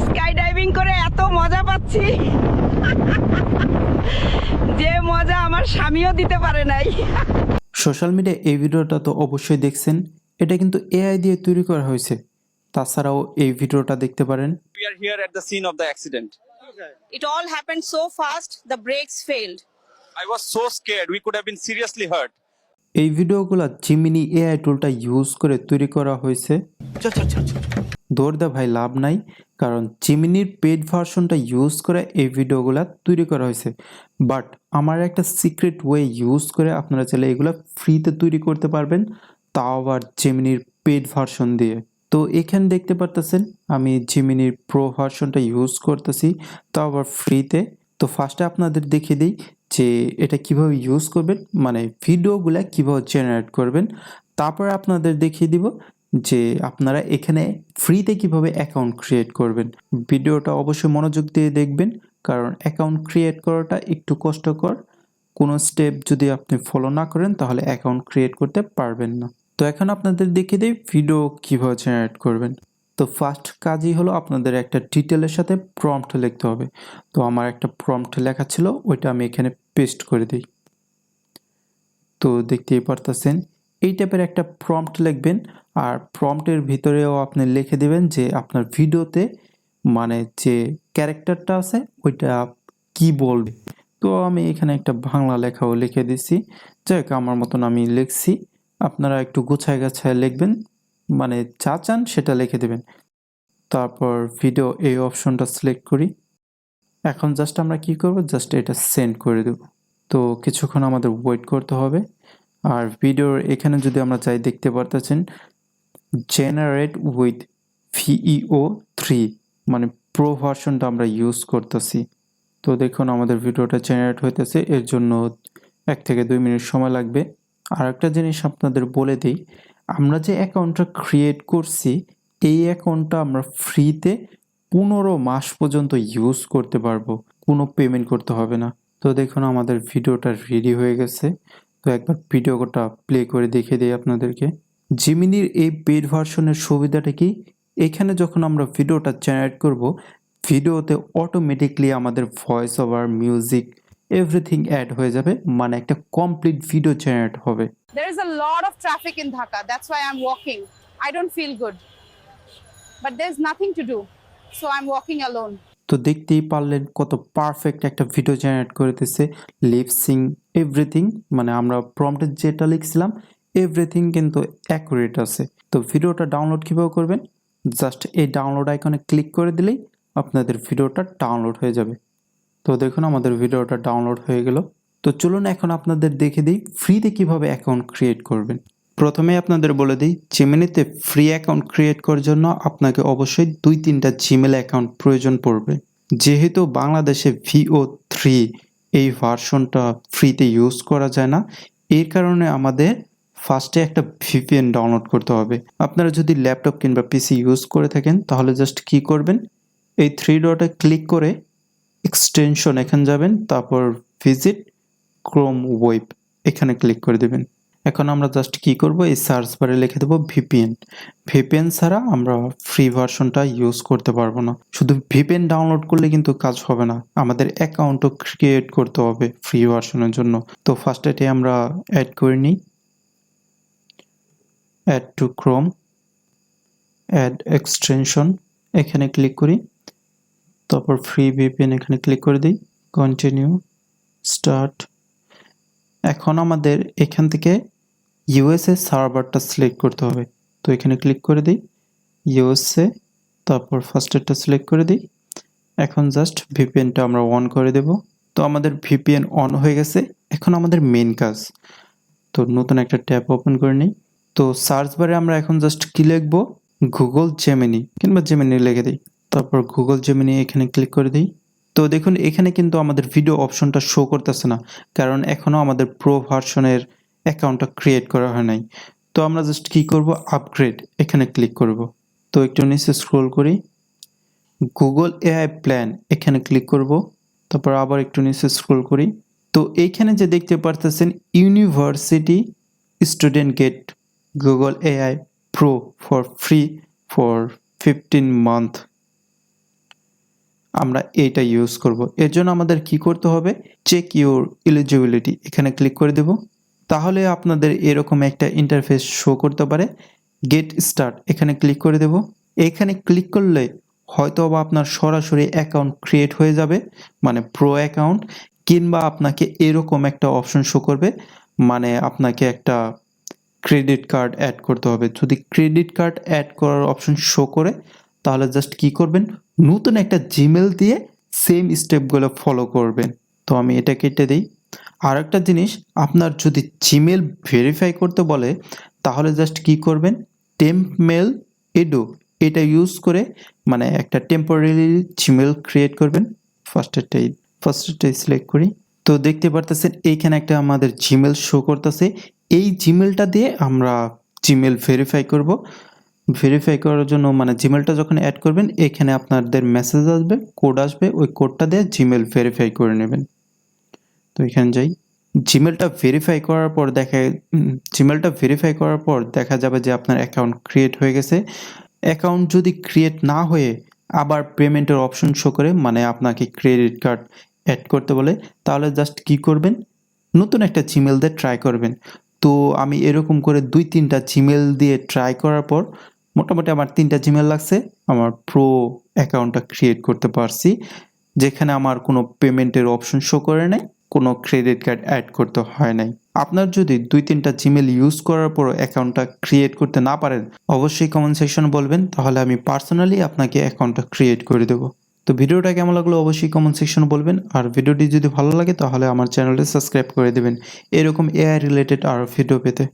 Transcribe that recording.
Sky diving করে এত মজা পাচ্ছি যে মজা আমার স্বামীও দিতে পারে নাই। সোশ্যাল মিডিয়ায় এই ভিডিওটা তো অবশ্যই দেখছেন, এটা কিন্তু এআই দিয়ে তৈরি করা হয়েছে। তাছাড়াও এই ভিডিওটা দেখতে পারেন। We are here at the scene of the accident. It all happened so fast, the brakes failed. I was so scared. We could have been seriously hurt. এই ভিডিওগুলো জিমিনি এআই টুলটা ইউজ করে তৈরি করা হয়েছে। দৌড় দে ভাই, লাভ নাই, কারণ জিমিনির পেড ভার্সনটা ইউজ করে এই ভিডিওগুলো তৈরি করা হয়েছে। বাট আমার একটা সিক্রেট ওয়ে ইউজ করে আপনারা চাইলে এগুলো ফ্রিতে তৈরি করতে পারবেন, তাও আবার জিমিনির পেড ভার্সন দিয়ে। তো এখানে দেখতে পারতেছেন আমি জিমিনির প্রো ভার্সনটা ইউজ করতেছি, তাও আবার ফ্রিতে। তো ফার্স্টে আপনাদের দেখিয়ে দিই যে এটা কিভাবে ইউজ করবেন, মানে ভিডিওগুলা কিভাবে জেনারেট করবেন। তারপর আপনাদের দেখিয়ে দিব যে আপনারা এখানে ফ্রিতে কিভাবে অ্যাকাউন্ট ক্রিয়েট করবেন। ভিডিওটা অবশ্যই মনোযোগ দিয়ে দেখবেন, কারণ অ্যাকাউন্ট ক্রিয়েট করাটা একটু কষ্টকর। কোনো স্টেপ যদি আপনি ফলো না করেন তাহলে অ্যাকাউন্ট ক্রিয়েট করতে পারবেন না। তো এখন আপনাদের দেখিয়ে দিই ভিডিও কিভাবে জেনারেট করবেন। তো ফার্স্ট কাজই হলো আপনাদের একটা ডিটেলের সাথে প্রম্পট লিখতে হবে। তো আমার একটা প্রম্পট লেখা ছিল, ওইটা আমি এখানে পেস্ট করে দিই। তো দেখতেই পারতেছেন এই টাইপের একটা প্রম্পট লিখবেন, আর প্রম্পটের ভিতরেও আপনি লিখে দেবেন যে আপনার ভিডিওতে মানে যে ক্যারেক্টারটা আছে ওইটা কি বলবে। তো আমি এখানে একটা বাংলা লেখাও লিখে দিছি, যাই হোক আমার মতন আমি লিখছি। আপনারা একটু গোছায় গাছায় লিখবেন, মানে যা চান সেটা লিখে দেবেন। তারপর ভিডিও এই অপশনটা সিলেক্ট করি। এখন জাস্ট আমরা কি করব, জাস্ট এটা সেন্ড করে দেব। তো কিছুক্ষণ আমাদের ওয়েট করতে হবে। আর ভিডিওর এখানে যদি আমরা চাই দেখতে পারতেছেন জেনারেট উইথ ভিইও 3, মানে প্রো ভার্সনটা আমরা ইউজ করতেছি। তো দেখুন আমাদের ভিডিওটা জেনারেট হইতেছে, এর জন্য 1 থেকে 2 মিনিট সময় লাগবে। আর একটা জিনিস আপনাদের বলে দিই, আমরা যে অ্যাকাউন্টটা ক্রিয়েট করছি এই অ্যাকাউন্টটা আমরা ফ্রিতে 15 মাস পর্যন্ত ইউজ করতে পারবো, কোনো পেমেন্ট করতে হবে না। তো দেখুন আমাদের ভিডিওটা রেডি হয়ে গেছে। তো একবার ভিডিওটা প্লে করে দেখিয়ে দিই আপনাদেরকে। জিমিনির এই পেড ভার্সনের সুবিধাটা কি, এখানে যখন আমরা ভিডিওটা জেনারেট করব ভিডিওতে অটোমেটিকলি আমাদের voice over, music, everything add হয়ে যাবে, মানে একটা কমপ্লিট ভিডিও জেনারেট হবে। There is a lot of traffic in Dhaka. That's why I'm walking. I don't feel good. But there's nothing to do. So I'm walking alone. তো দেখতেই পারলেন কত perfect একটা ভিডিও জেনারেট করে দিচ্ছে, lip sync everything, মানে আমরা প্রম্পটে যেটা লিখছিলাম এভরিথিং কিন্তু অ্যাকুরেট আছে। তো ভিডিওটা ডাউনলোড কীভাবে করবেন, জাস্ট এই ডাউনলোড আইকনে ক্লিক করে দিলেই আপনাদের ভিডিওটা ডাউনলোড হয়ে যাবে। তো দেখুন আমাদের ভিডিওটা ডাউনলোড হয়ে গেল। তো চলুন এখন আপনাদের দেখে দিই ফ্রিতে কিভাবে অ্যাকাউন্ট ক্রিয়েট করবেন। প্রথমে আপনাদের বলে দিই জিমেনিতে ফ্রি অ্যাকাউন্ট ক্রিয়েট করার জন্য আপনাকে অবশ্যই 2-3টা জিমেল অ্যাকাউন্ট প্রয়োজন পড়বে। যেহেতু বাংলাদেশে VO3 এই ভার্সনটা ফ্রিতে ইউজ করা যায় না, এর কারণে আমাদের ফার্স্টে একটা VPN ডাউনলোড করতে হবে। আপনারা যদি ল্যাপটপ কিংবা পিসি ইউজ করে থাকেন তাহলে জাস্ট কি করবেন, এই 3 ডটে ক্লিক করে এক্সটেনশন এখানে যাবেন, তারপর ভিজিট ক্রোম ওয়েব এখানে ক্লিক করে দেবেন। এখন আমরা জাস্ট কি করব, এই সার্চ বারে লিখে দেবো VPN। VPN ছাড়া আমরা ফ্রি ভার্সনটা ইউজ করতে পারবো না। শুধু VPN ডাউনলোড করলে কিন্তু কাজ হবে না, আমাদের অ্যাকাউন্টও ক্রিয়েট করতে হবে ফ্রি ভার্সনের জন্য। তো ফার্স্ট এটি আমরা অ্যাড করে নিই, add to Chrome, add extension এখানে ক্লিক করি, তারপর ফ্রি VPN এখানে ক্লিক করে দিই, কন্টিনিউ, স্টার্ট। এখন আমাদের এখান থেকে ইউএসএ সার্ভারটা সিলেক্ট করতে হবে। তো এখানে ক্লিক করে দিই ইউএসএ, তারপর ফার্স্টেরটা সিলেক্ট করে দিই। এখন জাস্ট ভিপিএনটা আমরা অন করে দেব। তো আমাদের ভিপিএন অন হয়ে গেছে। এখন আমাদের মেন কাজ, তো নতুন একটা ট্যাব ওপেন করে নিই। তো সার্চ বারে আমরা এখন জাস্ট কি লিখব, গুগল জেমিনি কিংবা জেমিনি লিখে দিই, তারপর গুগল জেমিনি এখানে ক্লিক করে দিই। তো দেখুন এখানে কিন্তু আমাদের ভিডিও অপশনটা শো করতেছে না, কারণ এখনও আমাদের প্রো ভার্সনের অ্যাকাউন্টটা ক্রিয়েট করা হয় নাই। তো আমরা জাস্ট কি করব, আপগ্রেড এখানে ক্লিক করব। তো একটু নিচে স্ক্রল করি, গুগল এআই প্ল্যান এখানে ক্লিক করব, তারপর আবার একটু নিচে স্ক্রল করি। তো এইখানে যে দেখতে পারতেছেন university student get Google AI pro for free for 15 month. আমরা এইটা ইউজ করব। এর জন্য আমাদের কি করতে হবে, চেক ইউর এলিজিবিলিটি এখানে ক্লিক করে দেব। তাহলে আপনাদের এরকম একটা ইন্টারফেস শো করতে পারে। গেট স্টার্ট এখানে ক্লিক করে দেব। এখানে ক্লিক করলে হয়তো বা আপনার সরাসরি অ্যাকাউন্ট ক্রিয়েট হয়ে যাবে, মানে প্রো অ্যাকাউন্ট, কিংবা আপনাকে এরকম একটা অপশন শো করবে, মানে আপনাকে একটা ক্রেডিট কার্ড অ্যাড করতে হবে। যদি ক্রেডিট কার্ড অ্যাড করার অপশন শো করে তাহলে জাস্ট কি করবেন, নতুন একটা জিমেল দিয়ে সেম স্টেপগুলো ফলো করবেন। তো আমি এটা কেটে দিই। আর একটা জিনিস, আপনার যদি জিমেল ভেরিফাই করতে বলে তাহলে জাস্ট কি করবেন, টেম্প মেল এডো এটা ইউজ করে মানে একটা টেম্পোরারি জিমেল ক্রিয়েট করবেন। ফার্স্টেরটাই সিলেক্ট করি। তো দেখতে পারতেছেন এইখানে একটা আমাদের জিমেল শো করতেছে। এই জিমেলটা দিয়ে আমরা জিমেল ভেরিফাই করব। ভেরিফাই করার জন্য মানে জিমেলটা যখন অ্যাড করবেন এখানে আপনাদের মেসেজ আসবে, কোড আসবে, ওই কোডটা দিয়ে জিমেল ভেরিফাই করে নেবেন। তো এখানে যাই, জিমেলটা ভেরিফাই করার পর দেখা যাবে যে আপনার অ্যাকাউন্ট ক্রিয়েট হয়ে গেছে। অ্যাকাউন্ট যদি ক্রিয়েট না হয়ে আবার পেমেন্টের অপশন শো করে, মানে আপনাকে ক্রেডিট কার্ড অ্যাড করতে বলে, তাহলে জাস্ট কি করবেন, নতুন একটা জিমেল দিয়ে ট্রাই করবেন। তো আমি এরকম করে 2-3টা জিমেল দিয়ে ট্রাই করার পর মোটামুটি আমার 3টা জিমেল লাগছে, আমার প্রো অ্যাকাউন্টটা ক্রিয়েট করতে পারছি, যেখানে আমার কোনো পেমেন্টের অপশন শো করে নাই, কোনো ক্রেডিট কার্ড অ্যাড করতে হয় নাই। আপনার যদি 2-3টা জিমেল ইউজ করার পর অ্যাকাউন্টটা ক্রিয়েট করতে না পারেন অবশ্যই কমেন্ট সেকশনে বলবেন, তাহলে আমি পার্সোনালি আপনাকে অ্যাকাউন্টটা ক্রিয়েট করে দেবো। তো ভিডিওটা কেমন লাগলো অবশ্যই কমেন্ট সেকশনে বলবেন, আর ভিডিওটি যদি ভালো লাগে তাহলে আমার চ্যানেলটি সাবস্ক্রাইব করে দেবেন এরকম এআই রিলেটেড আরও ভিডিও পেতে।